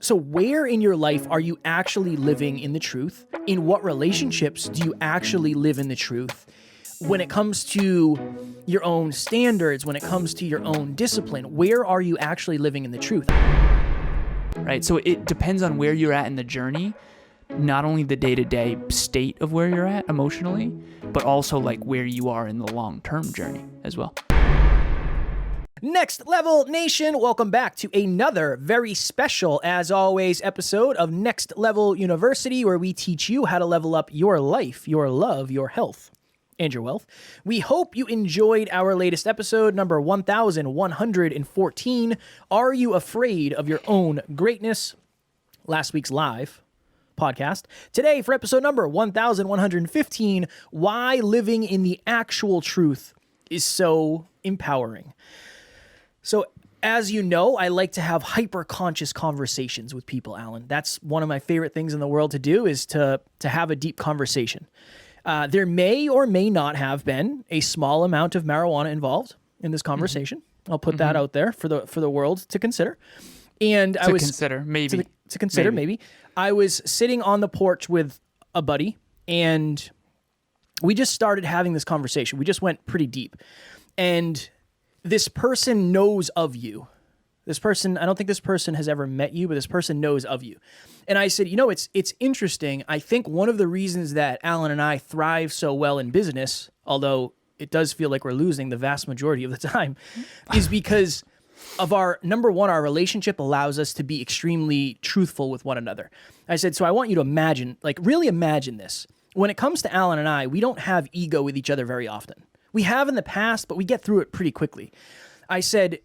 So where in your life are you actually living in the truth? In what relationships do you actually live in the truth? When it comes to your own standards, when it comes to your own discipline, where are you actually living in the truth? Right. So it depends on where you're at in the journey, not only the day-to-day state of where you're at emotionally, but also like where you are in the long-term journey as well. Next Level Nation, welcome back to another very special, as always, episode of Next Level University, where we teach you how to level up your life, your love, your health, and your wealth. We hope you enjoyed our latest episode, number 1114. Are you afraid of your own greatness? Last week's live podcast. Today, for episode number 1115, why living in the actual truth is so empowering. So, as you know, I like to have hyper-conscious conversations with people, Alan. That's one of my favorite things in the world to do, is to have a deep conversation. There may or may not have been a small amount of marijuana involved in this conversation. Mm-hmm. I'll put that out there for the world to consider. And I was consider, maybe. To consider, maybe. I was sitting on the porch with a buddy, and we just started having this conversation. We just went pretty deep. And this person knows of you. This person, I don't think this person has ever met you, but this person knows of you. And I said, it's interesting. I think one of the reasons that Alan and I thrive so well in business, although it does feel like we're losing the vast majority of the time, is because of our, number one, our relationship allows us to be extremely truthful with one another. I said, so I want you to imagine, like really imagine this. When it comes to Alan and I, we don't have ego with each other very often. We have in the past, but we get through it pretty quickly. I said,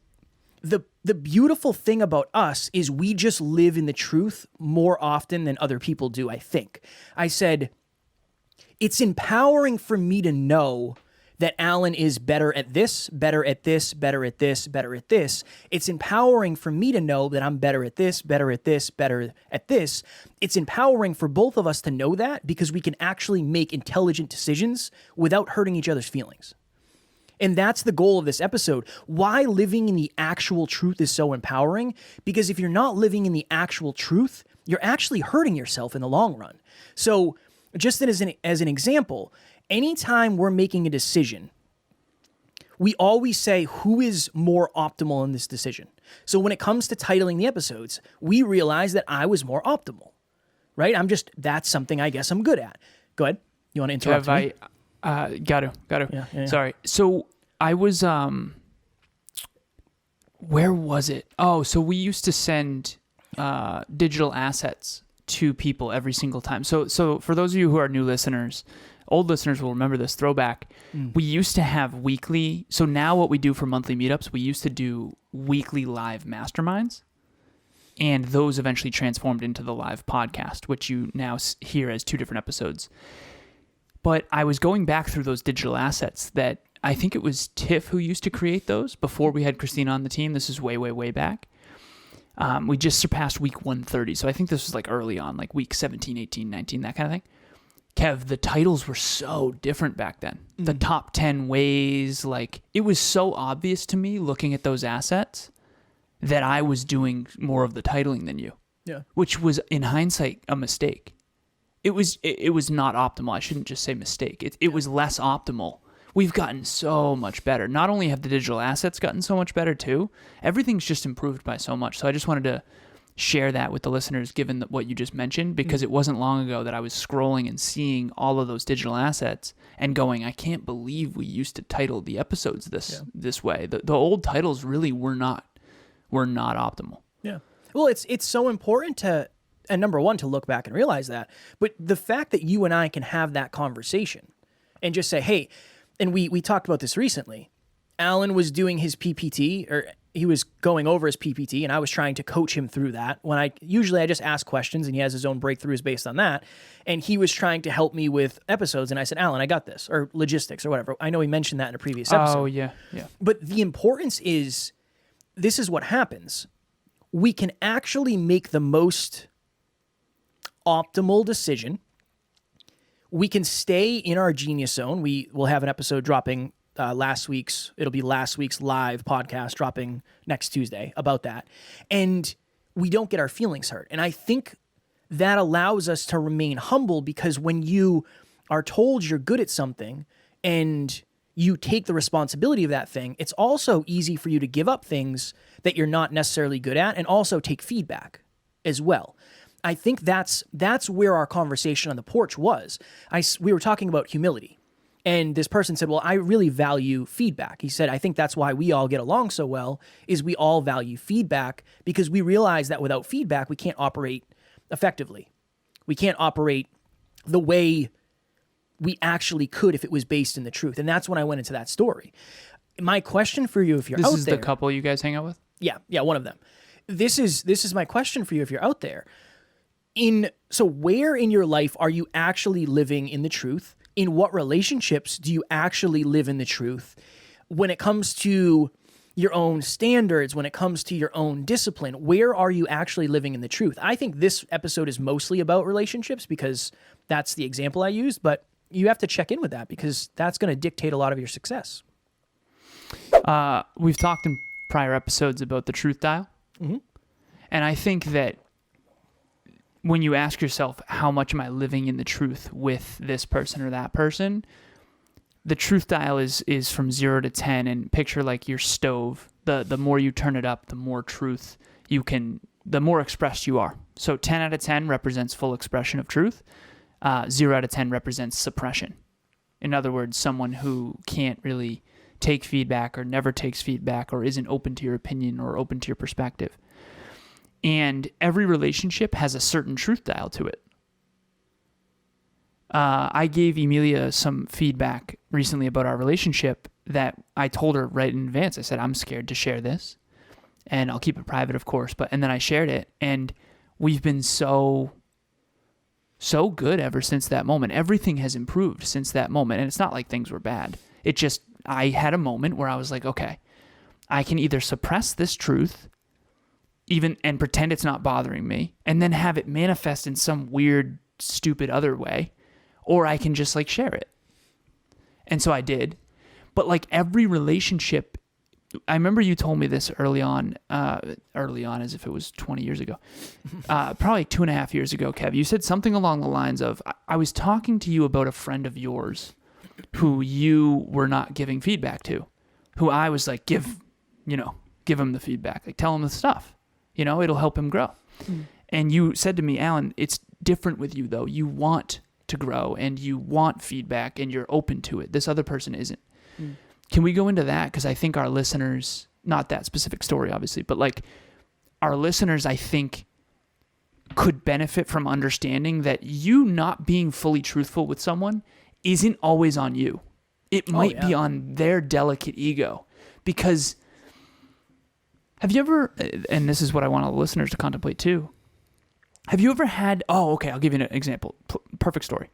the beautiful thing about us is we just live in the truth more often than other people do, I think. I said, it's empowering for me to know that Alan is better at this, better at this, better at this, better at this. It's empowering for me to know that I'm better at this, better at this, better at this. It's empowering for both of us to know that, because we can actually make intelligent decisions without hurting each other's feelings. And that's the goal of this episode. Why living in the actual truth is so empowering? Because if you're not living in the actual truth, you're actually hurting yourself in the long run. So just as an example, anytime we're making a decision, we always say who is more optimal in this decision. So when it comes to titling the episodes, we realize that I was more optimal, right? That's something I guess I'm good at. Go ahead. You want to interrupt me? Got to. Yeah. Sorry. So I was, where was it? Oh, so we used to send digital assets to people every single time. So for those of you who are new listeners, old listeners will remember this throwback. We used to have weekly. So now what we do for monthly meetups, we used to do weekly live masterminds. And those eventually transformed into the live podcast, which you now hear as 2 different episodes. But I was going back through those digital assets that I think it was Tiff who used to create those before we had Christina on the team. This is way, way, way back. We just surpassed week 130. So I think this was like early on, like week 17, 18, 19, that kind of thing. Kev, the titles were so different back then. The top 10 ways, like it was so obvious to me looking at those assets that I was doing more of the titling than you. Yeah. Which was in hindsight a mistake. It was not optimal. I shouldn't just say mistake. It was less optimal. We've gotten so much better. Not only have the digital assets gotten so much better too, everything's just improved by so much. So I just wanted to share that with the listeners, given what you just mentioned, because it wasn't long ago that I was scrolling and seeing all of those digital assets and going, I can't believe we used to title the episodes this way. The old titles really were not optimal. Yeah. Well, it's so important to, and number one, to look back and realize that. But the fact that you and I can have that conversation and just say, hey, and we talked about this recently. Alan was doing his PPT, or he was going over his PPT, and I was trying to coach him through that. When I just ask questions, and he has his own breakthroughs based on that. And he was trying to help me with episodes, and I said, Alan, I got this, or logistics, or whatever. I know he mentioned that in a previous episode. Oh, yeah. But the importance is, this is what happens. We can actually make the most optimal decision. We can stay in our genius zone. We will have an episode dropping it'll be last week's live podcast dropping next Tuesday about that. And we don't get our feelings hurt. And I think that allows us to remain humble, because when you are told you're good at something and you take the responsibility of that thing, it's also easy for you to give up things that you're not necessarily good at and also take feedback as well. I think that's where our conversation on the porch was. We were talking about humility, and this person said, well, I really value feedback. He said, I think that's why we all get along so well, is we all value feedback, because we realize that without feedback, we can't operate effectively. We can't operate the way we actually could if it was based in the truth. And that's when I went into that story. My question for you, if you're out there... This is the couple you guys hang out with? Yeah, one of them. This is my question for you if you're out there. So where in your life are you actually living in the truth? In what relationships do you actually live in the truth? When it comes to your own standards, when it comes to your own discipline, where are you actually living in the truth? I think this episode is mostly about relationships because that's the example I used, but you have to check in with that because that's going to dictate a lot of your success. We've talked in prior episodes about the truth dial. Mm-hmm. And I think that when you ask yourself, how much am I living in the truth with this person or that person? The truth dial is from 0 to 10, and picture like your stove. The more you turn it up, the more truth the more expressed you are. So 10 out of 10 represents full expression of truth. 0 out of 10 represents suppression. In other words, someone who can't really take feedback or never takes feedback or isn't open to your opinion or open to your perspective. And every relationship has a certain truth dial to it. I gave Emilia some feedback recently about our relationship that I told her right in advance. I said, I'm scared to share this, and I'll keep it private, of course. And then I shared it, and we've been so good ever since that moment. Everything has improved since that moment, and it's not like things were bad. It just, I had a moment where I was like, okay, I can either suppress this truth and pretend it's not bothering me, and then have it manifest in some weird, stupid other way, or I can just like share it. And so I did. But like every relationship, I remember you told me this early on as if it was 20 years ago, probably 2.5 years ago, Kev. You said something along the lines of, I was talking to you about a friend of yours who you were not giving feedback to, who I was like, give him the feedback, like tell him the stuff. It'll help him grow. Mm. And you said to me, Alan, it's different with you though. You want to grow and you want feedback and you're open to it. This other person isn't. Mm. Can we go into that? Because I think our listeners, not that specific story, obviously, but like our listeners, I think could benefit from understanding that you not being fully truthful with someone isn't always on you. It might be on their delicate ego. Because have you ever, and this is what I want all the listeners to contemplate too, have you ever had, I'll give you an example. Perfect story.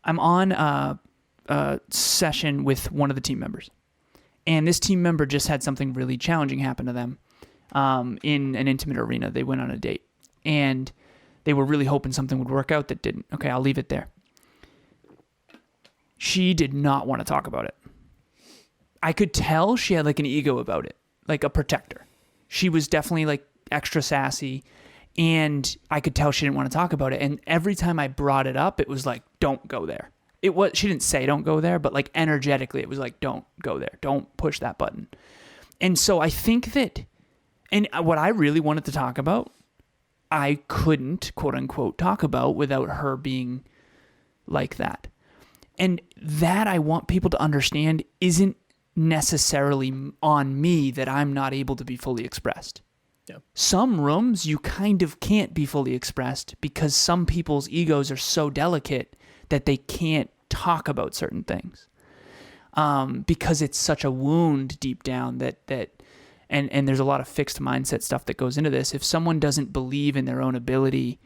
I'm on a session with one of the team members, and this team member just had something really challenging happen to them in an intimate arena. They went on a date, and they were really hoping something would work out that didn't. Okay, I'll leave it there. She did not want to talk about it. I could tell she had like an ego about it, like a protector. She was definitely like extra sassy, and I could tell she didn't want to talk about it. And every time I brought it up, it was like, don't go there. She didn't say don't go there, but like energetically, it was like, don't go there. Don't push that button. And so I think that, and what I really wanted to talk about, I couldn't, quote unquote, talk about without her being like that. And that I want people to understand isn't necessarily on me that I'm not able to be fully expressed. Yeah. Some rooms you kind of can't be fully expressed because some people's egos are so delicate that they can't talk about certain things because it's such a wound deep down and there's a lot of fixed mindset stuff that goes into this. If someone doesn't believe in their own ability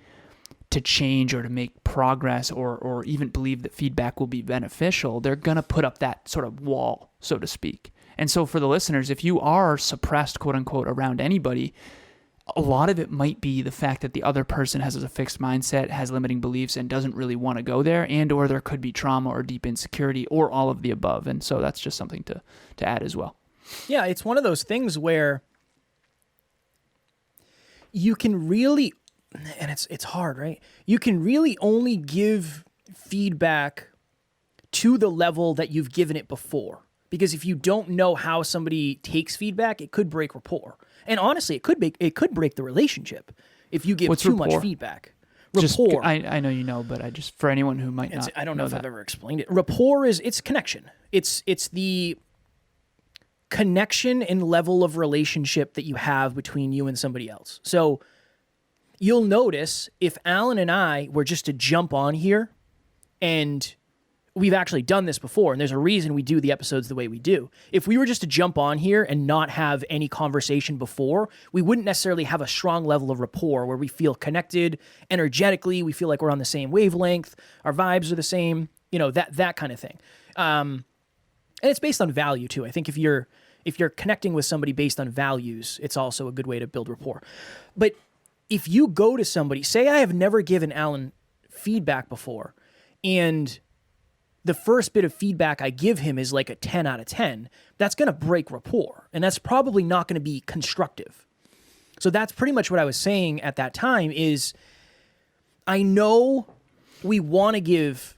to change or to make progress or even believe that feedback will be beneficial, they're going to put up that sort of wall, so to speak. And so for the listeners, if you are suppressed, quote unquote, around anybody, a lot of it might be the fact that the other person has a fixed mindset, has limiting beliefs, and doesn't really want to go there, and or there could be trauma or deep insecurity or all of the above. And so that's just something to add as well. Yeah, it's one of those things where you can really, and it's hard, right? You can really only give feedback to the level that you've given it before. Because if you don't know how somebody takes feedback, it could break rapport. And honestly, it could break the relationship if you give too much feedback. Rapport. I know you know, but for anyone who might not, I don't know if I've ever explained it. Rapport it's connection. It's the connection and level of relationship that you have between you and somebody else. So you'll notice if Alan and I were just to jump on here, and we've actually done this before, and there's a reason we do the episodes the way we do. If we were just to jump on here and not have any conversation before, we wouldn't necessarily have a strong level of rapport where we feel connected energetically, we feel like we're on the same wavelength, our vibes are the same, that kind of thing. And it's based on value too. I think if you're connecting with somebody based on values, it's also a good way to build rapport. But if you go to somebody, say I have never given Alan feedback before, and the first bit of feedback I give him is like a 10 out of 10, that's going to break rapport, and that's probably not going to be constructive. So that's pretty much what I was saying at that time is I know we want to give,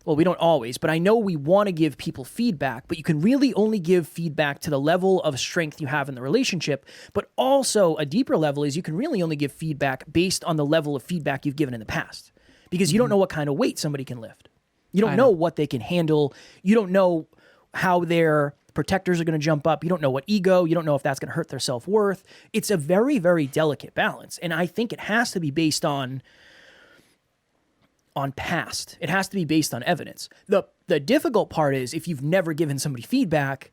well, we don't always, but I know we want to give people feedback, but you can really only give feedback to the level of strength you have in the relationship. But also a deeper level is you can really only give feedback based on the level of feedback you've given in the past, because you don't know what kind of weight somebody can lift. You don't know what they can handle. You don't know how their protectors are going to jump up. You don't know what ego. You don't know if that's going to hurt their self-worth. It's a very, very delicate balance. And I think it has to be based on past. It has to be based on evidence. The difficult part is if you've never given somebody feedback,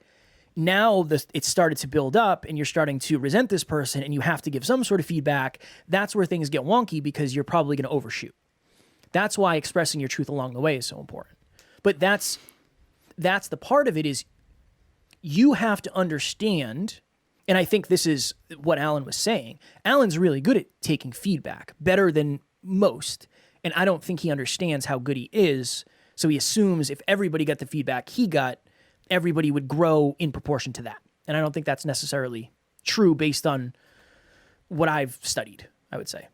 now it's started to build up and you're starting to resent this person and you have to give some sort of feedback. That's where things get wonky because you're probably going to overshoot. That's why expressing your truth along the way is so important. But that's the part of it is you have to understand, and I think this is what Alan was saying. Alan's really good at taking feedback, better than most, and I don't think he understands how good he is, so he assumes if everybody got the feedback he got, everybody would grow in proportion to that. And I don't think that's necessarily true based on what I've studied, I would say.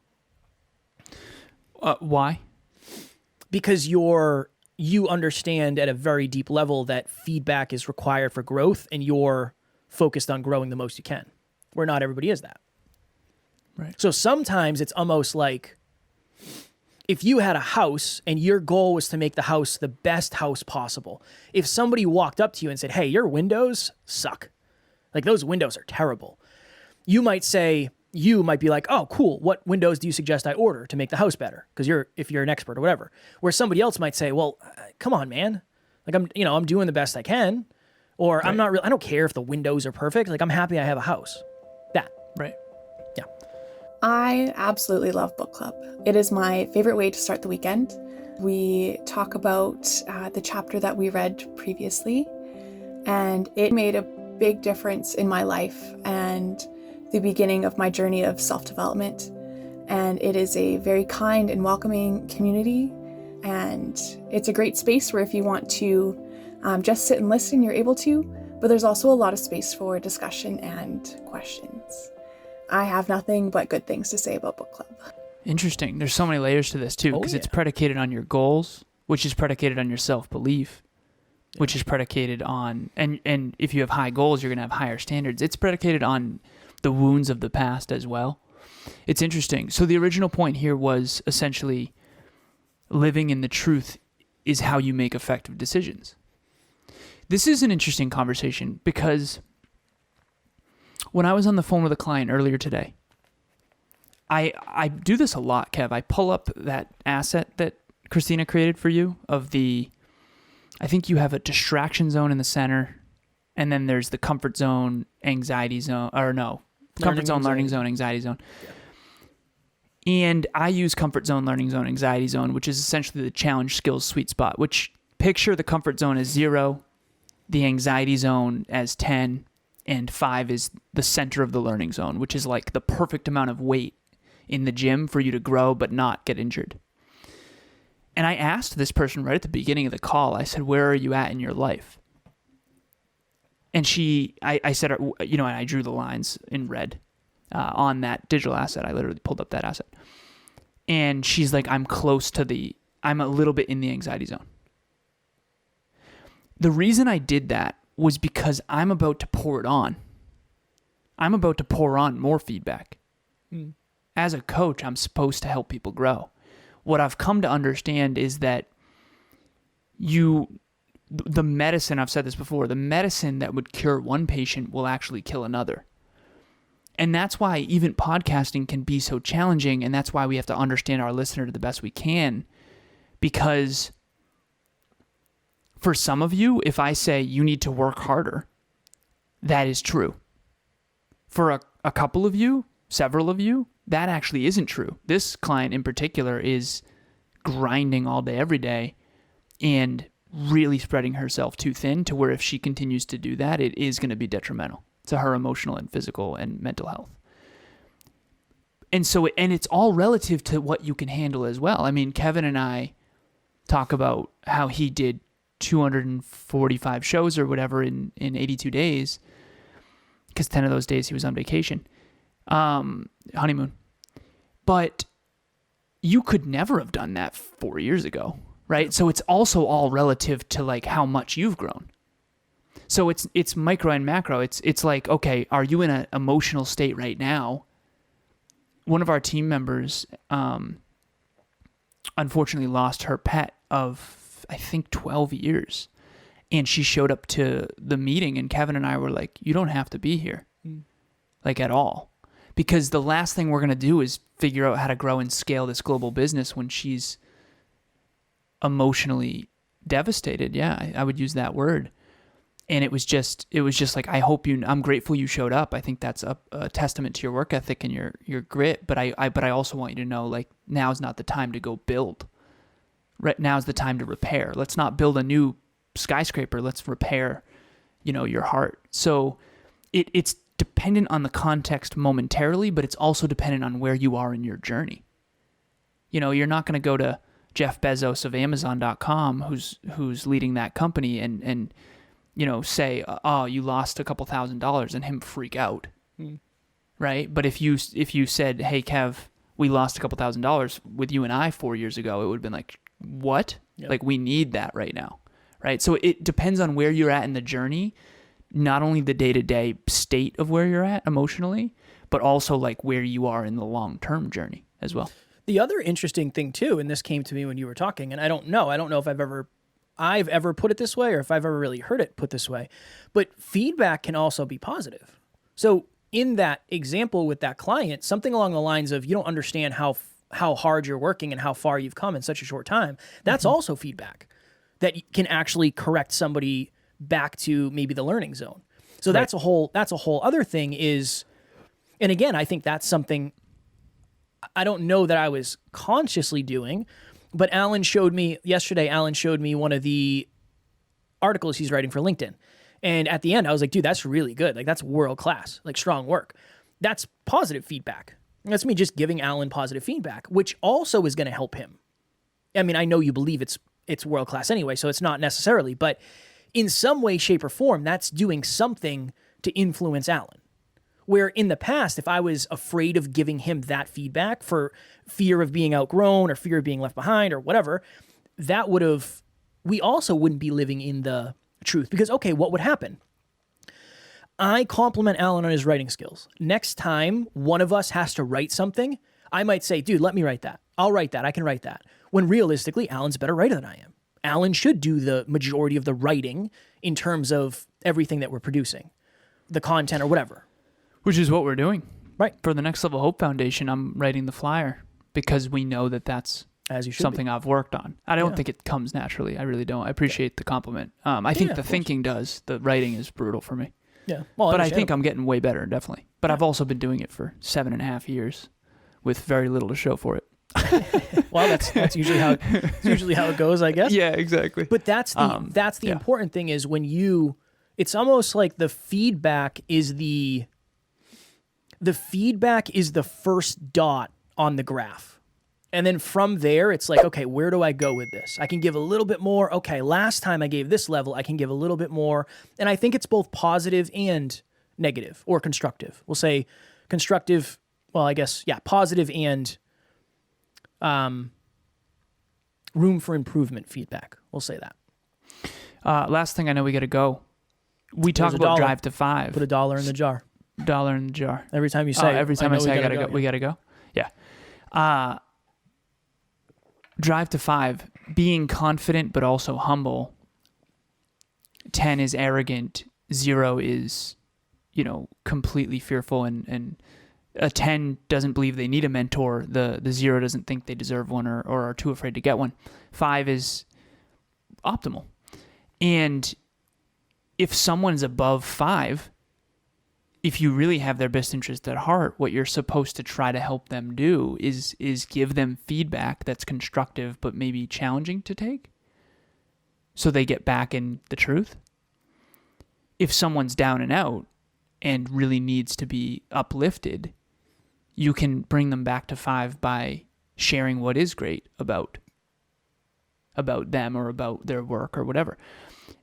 Why? Because you understand at a very deep level that feedback is required for growth, and you're focused on growing the most you can, where not everybody is that. Right. So sometimes it's almost like if you had a house and your goal was to make the house the best house possible, if somebody walked up to you and said, hey, your windows suck, like those windows are terrible, you might be like, oh, cool. What windows do you suggest I order to make the house better? Because if you're an expert or whatever. Where somebody else might say, well, come on, man. Like I'm doing the best I can, or right. I don't care if the windows are perfect. Like I'm happy I have a house. That. Right. Yeah. I absolutely love book club. It is my favorite way to start the weekend. We talk about the chapter that we read previously, and it made a big difference in my life and the beginning of my journey of self-development. And it is a very kind and welcoming community. And it's a great space where if you want to just sit and listen, you're able to, but there's also a lot of space for discussion and questions. I have nothing but good things to say about book club. Interesting. There's so many layers to this too, because it's predicated on your goals, which is predicated on your self-belief, which is predicated on, and if you have high goals, you're going to have higher standards. It's predicated on the wounds of the past as well. It's interesting. So the original point here was essentially living in the truth is how you make effective decisions. This is an interesting conversation because when I was on the phone with a client earlier today, I do this a lot, Kev. I pull up that asset that Christina created for you I think you have a distraction zone in the center, and then there's the comfort zone, anxiety zone, comfort zone, learning zone, anxiety zone. Yeah. And I use comfort zone, learning zone, anxiety zone, which is essentially the challenge skills sweet spot, which picture the comfort zone as 0, the anxiety zone as 10, and 5 is the center of the learning zone, which is like the perfect amount of weight in the gym for you to grow but not get injured. And I asked this person right at the beginning of the call, I said, where are you at in your life? And I said, and I drew the lines in red. on that digital asset. I literally pulled up that asset. And she's like, I'm a little bit in the anxiety zone. The reason I did that was because I'm about to pour it on. I'm about to pour on more feedback. As a coach, I'm supposed to help people grow. What I've come to understand is that the medicine, I've said this before, the medicine that would cure one patient will actually kill another. And that's why even podcasting can be so challenging, and that's why we have to understand our listener to the best we can. Because for some of you, if I say you need to work harder, that is true. For a couple of you, several of you, that actually isn't true. This client in particular is grinding all day, every day, and really spreading herself too thin to where if she continues to do that, it is going to be detrimental to her emotional and physical and mental health. And so, and it's all relative to what you can handle as well. I mean, Kevin and I talk about how he did 245 shows or whatever in 82 days, because 10 of those days he was on vacation, honeymoon. But you could never have done that 4 years ago, right? So it's also all relative to like how much you've grown. So it's micro and macro. It's like, okay, are you in an emotional state right now? One of our team members, unfortunately lost her pet of, I think, 12 years. And she showed up to the meeting and Kevin and I were like, you don't have to be here, like at all. Because the last thing we're going to do is figure out how to grow and scale this global business when she's emotionally devastated. Yeah, I would use that word. And it was just like, I'm grateful you showed up. I think that's a testament to your work ethic and your grit. But I also want you to know, like, now's not the time to go build. Right, now's the time to repair. Let's not build a new skyscraper. Let's repair, your heart. So it's dependent on the context momentarily, but it's also dependent on where you are in your journey. You're not going to go to Jeff Bezos of Amazon.com, who's leading that company, and say, oh, you lost a couple $1,000s, and him freak out, right? But if you said, hey, Kev, we lost a couple $1,000s with you and I 4 years ago, it would have been like, what? Yep. Like, we need that right now, right? So it depends on where you're at in the journey, not only the day-to-day state of where you're at emotionally, but also like where you are in the long-term journey as well. The other interesting thing too, and this came to me when you were talking, and I don't know if I've ever put it this way or if I've ever really heard it put this way, but feedback can also be positive. So in that example with that client, something along the lines of, you don't understand how hard you're working and how far you've come in such a short time. That's also feedback that can actually correct somebody back to maybe the learning zone. So that's a whole other thing is, and again, I think that's something I don't know that I was consciously doing, but Alan showed me one of the articles he's writing for LinkedIn. And at the end, I was like, dude, that's really good. Like, that's world class, like strong work. That's positive feedback. That's me just giving Alan positive feedback, which also is going to help him. I mean, I know you believe it's world class anyway, so it's not necessarily, but in some way, shape, or form, that's doing something to influence Alan. Where in the past, if I was afraid of giving him that feedback for fear of being outgrown or fear of being left behind or whatever, we also wouldn't be living in the truth. Because, okay, what would happen? I compliment Alan on his writing skills. Next time one of us has to write something, I might say, dude, let me write that. I'll write that. I can write that. When realistically, Alan's a better writer than I am. Alan should do the majority of the writing in terms of everything that we're producing, the content or whatever. Which is what we're doing. Right. For the Next Level Hope Foundation, I'm writing the flyer because we know that that's something I've worked on. I don't think it comes naturally. I really don't. I appreciate the compliment. I think the thinking does. The writing is brutal for me. Yeah. Well, but I think I'm getting way better, definitely. But I've also been doing it for 7.5 years with very little to show for it. Well, that's usually how it goes, I guess. Yeah, exactly. But that's the important thing is when it's almost like the feedback is the first dot on the graph. And then from there, it's like, okay, where do I go with this? I can give a little bit more. Okay, last time I gave this level, I can give a little bit more. And I think it's both positive and negative or constructive. We'll say constructive, well, I guess, yeah, positive and room for improvement feedback. We'll say that. Last thing, I know we got to go. We There's talk a about dollar. Drive to 5. Put $1 in the jar. $1 in the jar. Every time you say every time I say I go. we gotta go. Yeah. Drive to 5, being confident but also humble. 10 is arrogant. 0 is, completely fearful, and a 10 doesn't believe they need a mentor. The 0 doesn't think they deserve one or are too afraid to get one. 5 is optimal. And if someone's above 5, if you really have their best interest at heart, what you're supposed to try to help them do is give them feedback that's constructive but maybe challenging to take, so they get back in the truth. If someone's down and out and really needs to be uplifted, you can bring them back to 5 by sharing what is great about them or about their work or whatever.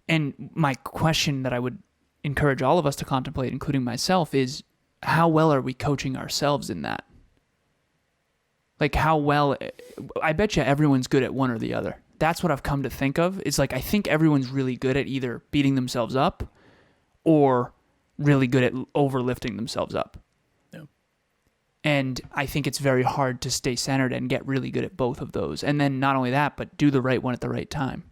And my question that I would encourage all of us to contemplate, including myself, is how well are we coaching ourselves in that? Like, how well, I bet you everyone's good at one or the other. That's what I've come to think of. It's like, I think everyone's really good at either beating themselves up or really good at overlifting themselves up. Yeah. And I think it's very hard to stay centered and get really good at both of those. And then not only that, but do the right one at the right time.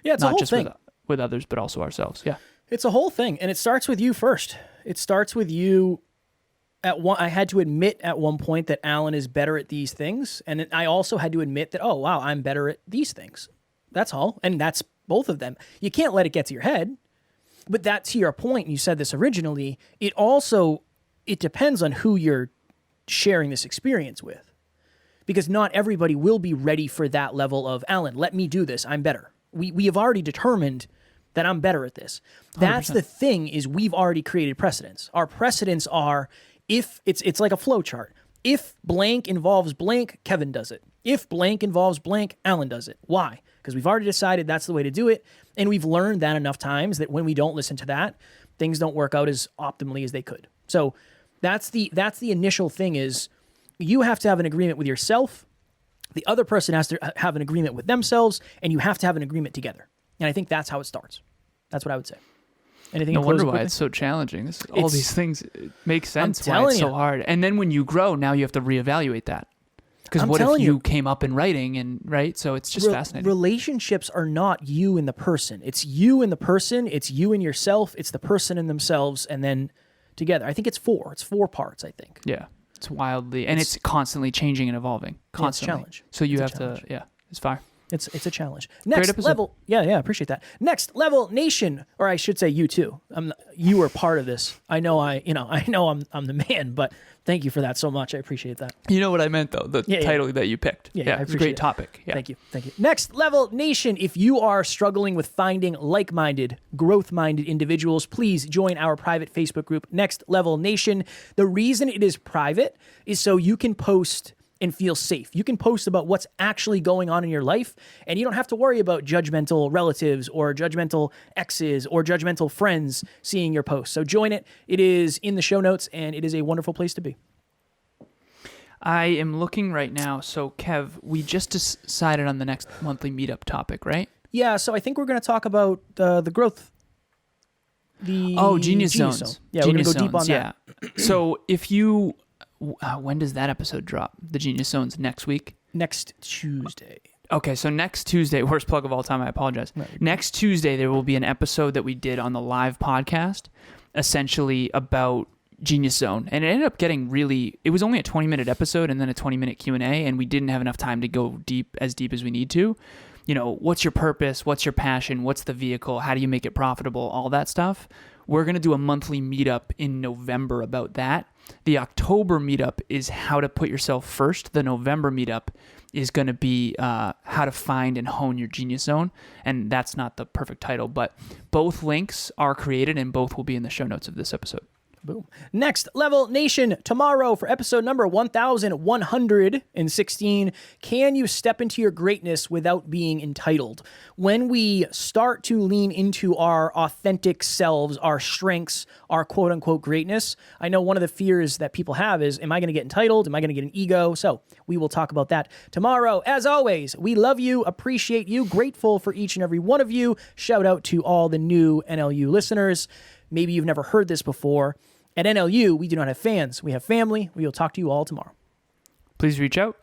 Yeah, it's not a whole just thing. With others, but also ourselves. Yeah. It's a whole thing, and it starts with you first. It starts with you. I had to admit at one point that Alan is better at these things, and I also had to admit that, oh, wow, I'm better at these things. That's all, and that's both of them. You can't let it get to your head, but that's to your point, and you said this originally, it depends on who you're sharing this experience with, because not everybody will be ready for that level of, Alan, let me do this, I'm better. We have already determined that I'm better at this. That's 100%. the thing, is we've already created precedents. Our precedents are, if it's like a flow chart. If blank involves blank, Kevin does it. If blank involves blank, Alan does it. Why? Because we've already decided that's the way to do it, and we've learned that enough times that when we don't listen to that, things don't work out as optimally as they could. So that's the initial thing, is you have to have an agreement with yourself. The other person has to have an agreement with themselves, and you have to have an agreement together. And I think that's how it starts. That's what I would say. Anything? No in wonder closing why quickly? it's so challenging. All these things make sense why telling it's so you. hard. And then when you grow, now you have to reevaluate that. Because I'm what if telling you you. came up in writing and right? So it's just fascinating. Relationships are not you and the person. It's you and the person. It's you and yourself. It's the person and themselves, and then together. I think it's 4. It's 4 parts, I think. Yeah. It's wildly, and it's constantly changing and evolving. Yeah, it's a Constantly. challenge. So you It's a have to, it's fire. It's a challenge. Next episode. level. Yeah, I appreciate that. Next level nation, or I should say you too. You were part of this. I know I'm the man, but thank you for that so much. I appreciate that. You know what I meant though, the title that you picked. Yeah, I it's a appreciate great it. topic. Yeah. Thank you. Next level nation, if you are struggling with finding like-minded, growth-minded individuals, please join our private Facebook group, Next Level Nation. The reason it is private is so you can post and feel safe. You can post about what's actually going on in your life, and you don't have to worry about judgmental relatives or judgmental exes or judgmental friends seeing your posts. So join it. It is in the show notes, and it is a wonderful place to be. I am looking right now. So Kev, we just decided on the next monthly meetup topic, right? Yeah, so I think we're going to talk about the growth. Genius zones. Yeah, Genius we're going to go deep on that. Yeah. So if you, when does that episode drop? The Genius Zones next week? Next Tuesday. Okay, so next Tuesday, worst plug of all time, I apologize. Right. Next Tuesday, there will be an episode that we did on the live podcast, essentially about Genius Zone. And it ended up getting it was only a 20-minute episode and then a 20-minute Q&A, and we didn't have enough time to go deep as we need to. What's your purpose? What's your passion? What's the vehicle? How do you make it profitable? All that stuff. We're going to do a monthly meetup in November about that. The October meetup is how to put yourself first. The November meetup is going to be how to find and hone your genius zone. And that's not the perfect title, but both links are created and both will be in the show notes of this episode. Boom. Next Level Nation, tomorrow for episode number 1116. Can you step into your greatness without being entitled? When we start to lean into our authentic selves, our strengths, our quote unquote greatness, I know one of the fears that people have is, am I going to get entitled? Am I going to get an ego? So we will talk about that tomorrow. As always, we love you, appreciate you, grateful for each and every one of you. Shout out to all the new NLU listeners. Maybe you've never heard this before. At NLU, we do not have fans. We have family. We will talk to you all tomorrow. Please reach out.